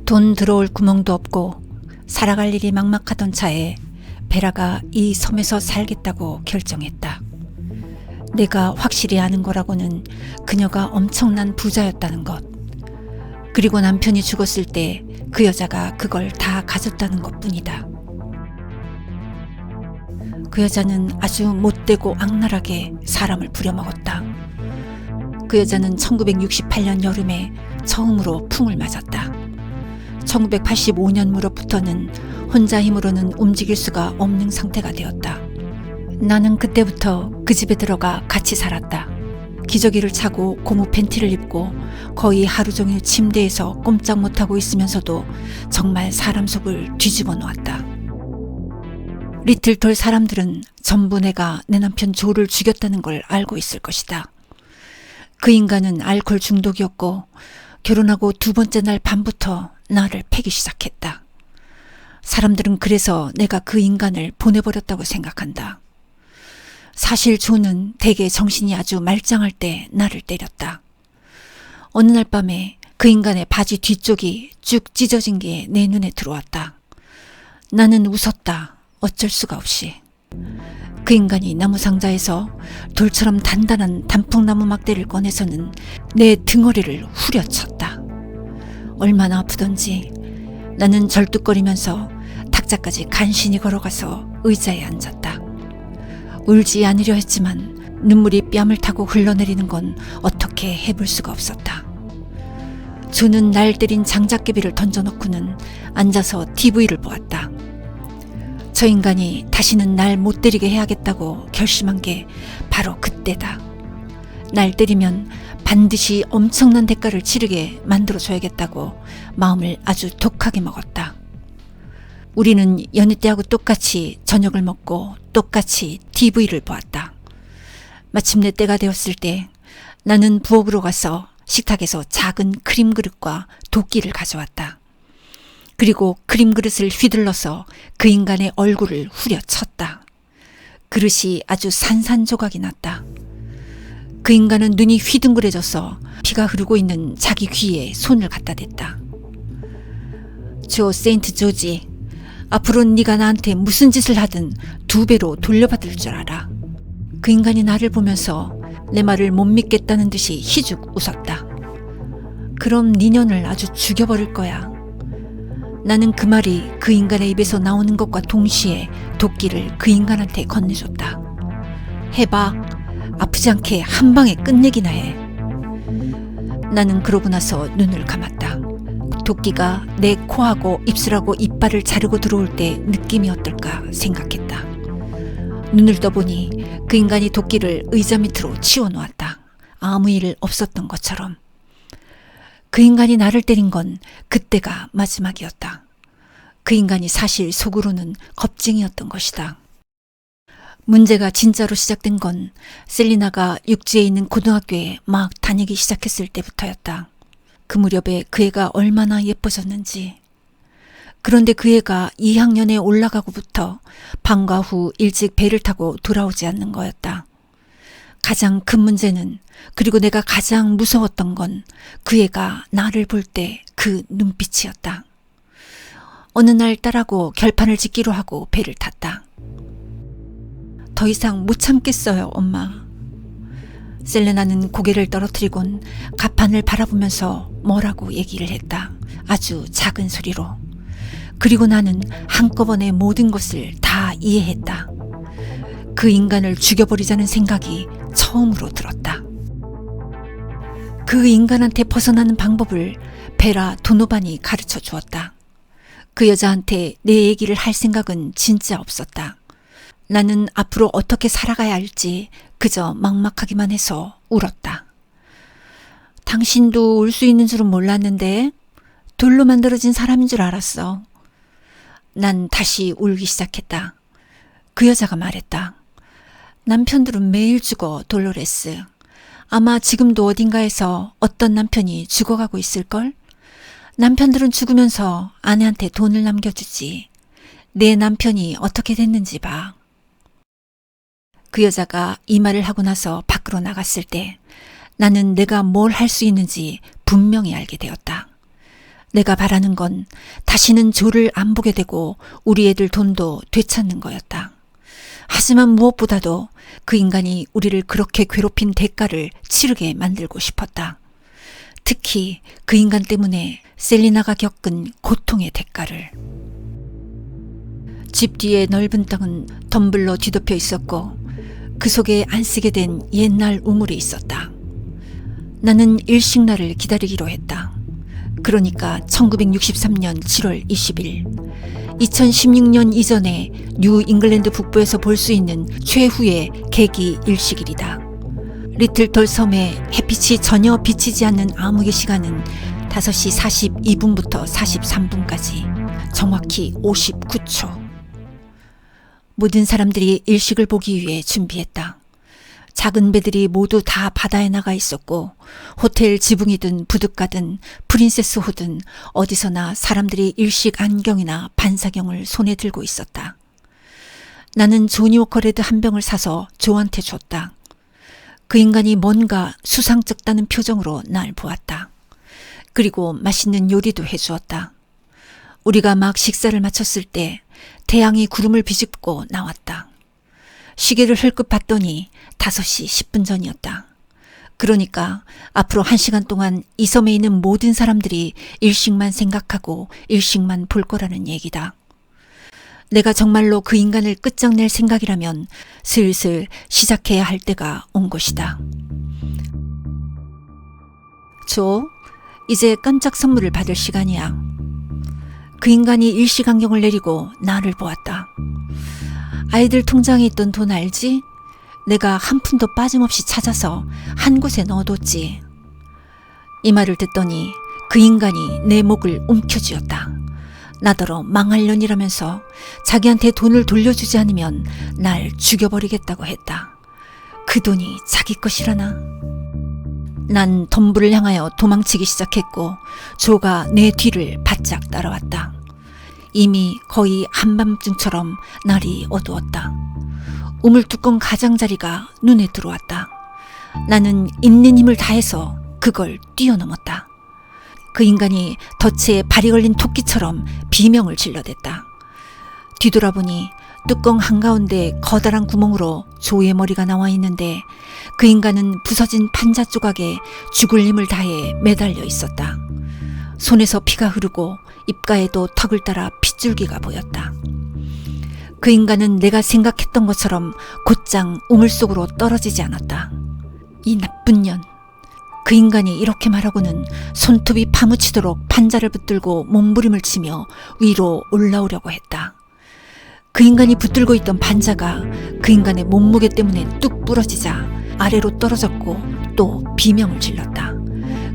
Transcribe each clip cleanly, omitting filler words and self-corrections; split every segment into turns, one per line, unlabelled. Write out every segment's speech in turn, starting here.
돈 들어올 구멍도 없고 살아갈 일이 막막하던 차에 베라가 이 섬에서 살겠다고 결정했다. 내가 확실히 아는 거라고는 그녀가 엄청난 부자였다는 것, 그리고 남편이 죽었을 때 그 여자가 그걸 다 가졌다는 것뿐이다. 그 여자는 아주 못되고 악랄하게 사람을 부려먹었다. 그 여자는 1968년 여름에 처음으로 풍을 맞았다. 1985년무렵부터는 혼자 힘으로는 움직일 수가 없는 상태가 되었다. 나는 그때부터 그 집에 들어가 같이 살았다. 기저귀를 차고 고무 팬티를 입고 거의 하루 종일 침대에서 꼼짝 못하고 있으면서도 정말 사람 속을 뒤집어 놓았다. 리틀톨 사람들은 전부 내가 내 남편 조를 죽였다는 걸 알고 있을 것이다. 그 인간은 알코올 중독이었고 결혼하고 두 번째 날 밤부터 나를 패기 시작했다. 사람들은 그래서 내가 그 인간을 보내버렸다고 생각한다. 사실 조는 대개 정신이 아주 말짱할 때 나를 때렸다. 어느 날 밤에 그 인간의 바지 뒤쪽이 쭉 찢어진 게 내 눈에 들어왔다. 나는 웃었다. 어쩔 수가 없이. 그 인간이 나무 상자에서 돌처럼 단단한 단풍나무 막대를 꺼내서는 내 등허리를 후려쳤다. 얼마나 아프던지 나는 절뚝거리면서 탁자까지 간신히 걸어가서 의자에 앉았다. 울지 않으려 했지만 눈물이 뺨을 타고 흘러내리는 건 어떻게 해볼 수가 없었다. 조는 날 때린 장작개비를 던져놓고는 앉아서 TV를 보았다. 저 인간이 다시는 날 못 때리게 해야겠다고 결심한 게 바로 그때다. 날 때리면 반드시 엄청난 대가를 치르게 만들어줘야겠다고 마음을 아주 독하게 먹었다. 우리는 여느 때하고 똑같이 저녁을 먹고 똑같이 TV를 보았다. 마침내 때가 되었을 때 나는 부엌으로 가서 식탁에서 작은 크림 그릇과 도끼를 가져왔다. 그리고 크림 그릇을 휘둘러서 그 인간의 얼굴을 후려쳤다. 그릇이 아주 산산조각이 났다. 그 인간은 눈이 휘둥그레져서 피가 흐르고 있는 자기 귀에 손을 갖다 댔다. 조 세인트 조지, 앞으로는 네가 나한테 무슨 짓을 하든 2배로 돌려받을 줄 알아. 그 인간이 나를 보면서 내 말을 못 믿겠다는 듯이 희죽 웃었다. 그럼 네 년을 아주 죽여버릴 거야. 나는 그 말이 그 인간의 입에서 나오는 것과 동시에 도끼를 그 인간한테 건네줬다. 해봐. 아프지 않게 한 방에 끝내기나 해. 나는 그러고 나서 눈을 감았다. 도끼가 내 코하고 입술하고 이빨을 자르고 들어올 때 느낌이 어떨까 생각했다. 눈을 떠보니 그 인간이 도끼를 의자 밑으로 치워놓았다. 아무 일 없었던 것처럼. 그 인간이 나를 때린 건 그때가 마지막이었다. 그 인간이 사실 속으로는 겁쟁이였던 것이다. 문제가 진짜로 시작된 건 셀리나가 육지에 있는 고등학교에 막 다니기 시작했을 때부터였다. 그 무렵에 그 애가 얼마나 예뻐졌는지. 그런데 그 애가 2학년에 올라가고부터 방과 후 일찍 배를 타고 돌아오지 않는 거였다. 가장 큰 문제는, 그리고 내가 가장 무서웠던 건 그 애가 나를 볼 때 그 눈빛이었다. 어느 날 딸하고 결판을 짓기로 하고 배를 탔다. 더 이상 못 참겠어요, 엄마. 셀레나는 고개를 떨어뜨리곤 갑판을 바라보면서 뭐라고 얘기를 했다. 아주 작은 소리로. 그리고 나는 한꺼번에 모든 것을 다 이해했다. 그 인간을 죽여버리자는 생각이 처음으로 들었다. 그 인간한테 벗어나는 방법을 베라 도노반이 가르쳐 주었다. 그 여자한테 내 얘기를 할 생각은 진짜 없었다. 나는 앞으로 어떻게 살아가야 할지 그저 막막하기만 해서 울었다. 당신도 울 수 있는 줄은 몰랐는데 돌로 만들어진 사람인 줄 알았어. 난 다시 울기 시작했다. 그 여자가 말했다. 남편들은 매일 죽어, 돌로레스. 아마 지금도 어딘가에서 어떤 남편이 죽어가고 있을걸? 남편들은 죽으면서 아내한테 돈을 남겨주지. 내 남편이 어떻게 됐는지 봐. 그 여자가 이 말을 하고 나서 밖으로 나갔을 때 나는 내가 뭘 할 수 있는지 분명히 알게 되었다. 내가 바라는 건 다시는 조를 안 보게 되고 우리 애들 돈도 되찾는 거였다. 하지만 무엇보다도 그 인간이 우리를 그렇게 괴롭힌 대가를 치르게 만들고 싶었다. 특히 그 인간 때문에 셀리나가 겪은 고통의 대가를. 집 뒤의 넓은 땅은 덤불로 뒤덮여 있었고 그 속에 안 쓰게 된 옛날 우물이 있었다. 나는 일식날을 기다리기로 했다. 그러니까 1963년 7월 20일, 2016년 이전에 뉴 잉글랜드 북부에서 볼 수 있는 최후의 개기 일식일이다. 리틀톨 섬에 햇빛이 전혀 비치지 않는 암흑의 시간은 5시 42분부터 43분까지 정확히 59초. 모든 사람들이 일식을 보기 위해 준비했다. 작은 배들이 모두 다 바다에 나가 있었고 호텔 지붕이든 부둣가든 프린세스 호든 어디서나 사람들이 일식 안경이나 반사경을 손에 들고 있었다. 나는 조니 워커레드 한 병을 사서 조한테 줬다. 그 인간이 뭔가 수상쩍다는 표정으로 날 보았다. 그리고 맛있는 요리도 해주었다. 우리가 막 식사를 마쳤을 때 태양이 구름을 비집고 나왔다. 시계를 흘끗 봤더니 5시 10분 전이었다. 그러니까 앞으로 1시간 동안 이 섬에 있는 모든 사람들이 일식만 생각하고 일식만 볼 거라는 얘기다. 내가 정말로 그 인간을 끝장낼 생각이라면 슬슬 시작해야 할 때가 온 것이다. 조, 이제 깜짝 선물을 받을 시간이야. 그 인간이 일시간경을 내리고 나를 보았다. 아이들 통장에 있던 돈 알지? 내가 한 푼도 빠짐없이 찾아서 한 곳에 넣어뒀지. 이 말을 듣더니 그 인간이 내 목을 움켜쥐었다. 나더러 망할년이라면서 자기한테 돈을 돌려주지 않으면 날 죽여버리겠다고 했다. 그 돈이 자기 것이라나? 난 덤불을 향하여 도망치기 시작했고 조가 내 뒤를 바짝 따라왔다. 이미 거의 한밤중처럼 날이 어두웠다. 우물뚜껑 가장자리가 눈에 들어왔다. 나는 있는 힘을 다해서 그걸 뛰어넘었다. 그 인간이 덫에 발이 걸린 토끼처럼 비명을 질러댔다. 뒤돌아보니 뚜껑 한가운데 커다란 구멍으로 조의 머리가 나와 있는데 그 인간은 부서진 판자 조각에 죽을 힘을 다해 매달려 있었다. 손에서 피가 흐르고 입가에도 턱을 따라 핏줄기가 보였다. 그 인간은 내가 생각했던 것처럼 곧장 우물 속으로 떨어지지 않았다. 이 나쁜 년. 그 인간이 이렇게 말하고는 손톱이 파묻히도록 판자를 붙들고 몸부림을 치며 위로 올라오려고 했다. 그 인간이 붙들고 있던 판자가 그 인간의 몸무게 때문에 뚝 부러지자 아래로 떨어졌고 또 비명을 질렀다.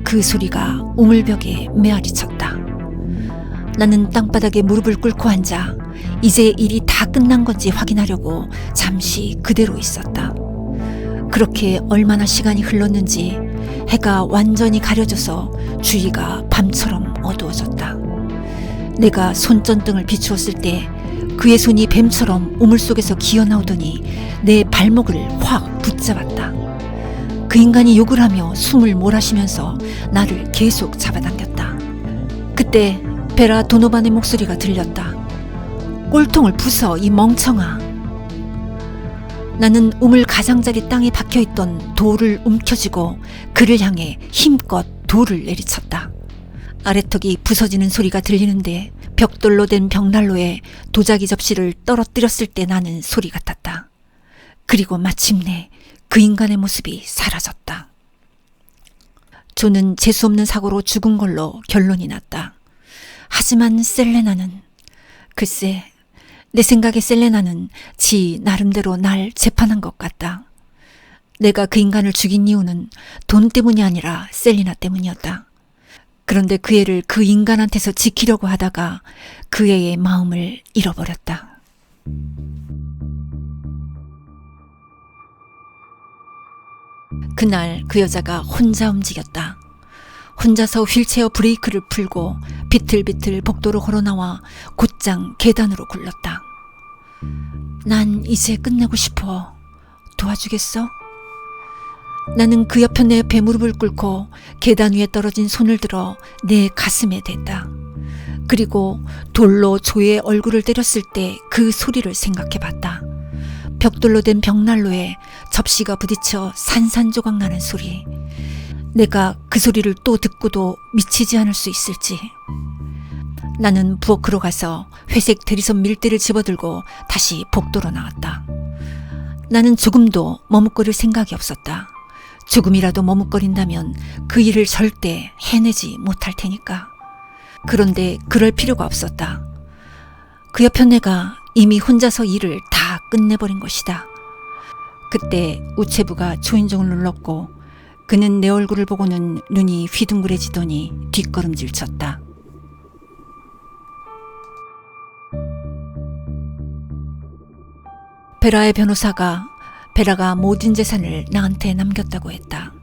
그 소리가 우물벽에 메아리쳤다. 나는 땅바닥에 무릎을 꿇고 앉아 이제 일이 다 끝난 건지 확인하려고 잠시 그대로 있었다. 그렇게 얼마나 시간이 흘렀는지 해가 완전히 가려져서 주위가 밤처럼 어두워졌다. 내가 손전등을 비추었을 때 그의 손이 뱀처럼 우물 속에서 기어나오더니 내 발목을 확 붙잡았다. 그 인간이 욕을 하며 숨을 몰아쉬면서 나를 계속 잡아당겼다. 그때 베라 도노반의 목소리가 들렸다. 꼴통을 부숴, 이 멍청아. 나는 우물 가장자리 땅에 박혀있던 돌을 움켜쥐고 그를 향해 힘껏 돌을 내리쳤다. 아래턱이 부서지는 소리가 들리는데 벽돌로 된 벽난로에 도자기 접시를 떨어뜨렸을 때 나는 소리 같았다. 그리고 마침내 그 인간의 모습이 사라졌다. 조는 재수없는 사고로 죽은 걸로 결론이 났다. 하지만 셀레나는, 글쎄, 내 생각에 셀레나는 지 나름대로 날 재판한 것 같다. 내가 그 인간을 죽인 이유는 돈 때문이 아니라 셀리나 때문이었다. 그런데 그 애를 그 인간한테서 지키려고 하다가 그 애의 마음을 잃어버렸다. 그날 그 여자가 혼자 움직였다. 혼자서 휠체어 브레이크를 풀고 비틀비틀 복도로 걸어나와 곧장 계단으로 굴렀다. 난 이제 끝내고 싶어. 도와주겠어? 나는 그 옆에 내 옆에 무릎을 꿇고 계단 위에 떨어진 손을 들어 내 가슴에 댔다. 그리고 돌로 조의 얼굴을 때렸을 때 그 소리를 생각해봤다. 벽돌로 된 벽난로에 접시가 부딪혀 산산조각 나는 소리. 내가 그 소리를 또 듣고도 미치지 않을 수 있을지. 나는 부엌으로 가서 회색 대리석 밀대를 집어들고 다시 복도로 나왔다. 나는 조금도 머뭇거릴 생각이 없었다. 조금이라도 머뭇거린다면 그 일을 절대 해내지 못할 테니까. 그런데 그럴 필요가 없었다. 그 옆에 내가 이미 혼자서 일을 다 끝내버린 것이다. 그때 우체부가 초인종을 눌렀고 그는 내 얼굴을 보고는 눈이 휘둥그레지더니 뒷걸음질 쳤다. 베라의 변호사가 베라가 모든 재산을 나한테 남겼다고 했다.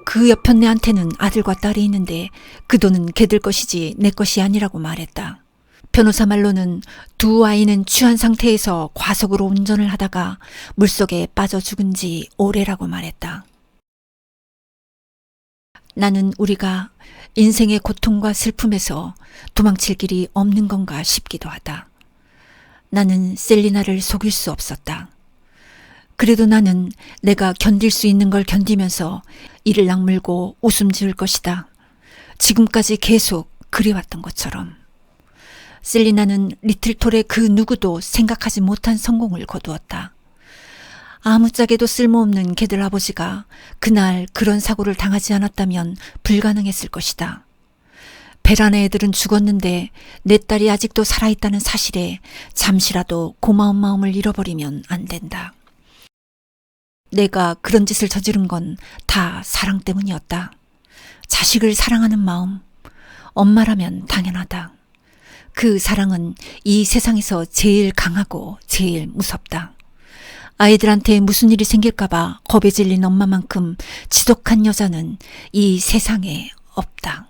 그 옆편 내한테는 아들과 딸이 있는데 그 돈은 걔들 것이지 내 것이 아니라고 말했다. 변호사 말로는 두 아이는 취한 상태에서 과속으로 운전을 하다가 물속에 빠져 죽은 지 오래라고 말했다. 나는 우리가 인생의 고통과 슬픔에서 도망칠 길이 없는 건가 싶기도 하다. 나는 셀리나를 속일 수 없었다. 그래도 나는 내가 견딜 수 있는 걸 견디면서 이를 악물고 웃음 지을 것이다. 지금까지 계속 그래왔던 것처럼. 셀리나는 리틀톨의 그 누구도 생각하지 못한 성공을 거두었다. 아무짝에도 쓸모없는 걔들 아버지가 그날 그런 사고를 당하지 않았다면 불가능했을 것이다. 베란의 애들은 죽었는데 내 딸이 아직도 살아있다는 사실에 잠시라도 고마운 마음을 잃어버리면 안 된다. 내가 그런 짓을 저지른 건 다 사랑 때문이었다. 자식을 사랑하는 마음, 엄마라면 당연하다. 그 사랑은 이 세상에서 제일 강하고 제일 무섭다. 아이들한테 무슨 일이 생길까봐 겁에 질린 엄마만큼 지독한 여자는 이 세상에 없다.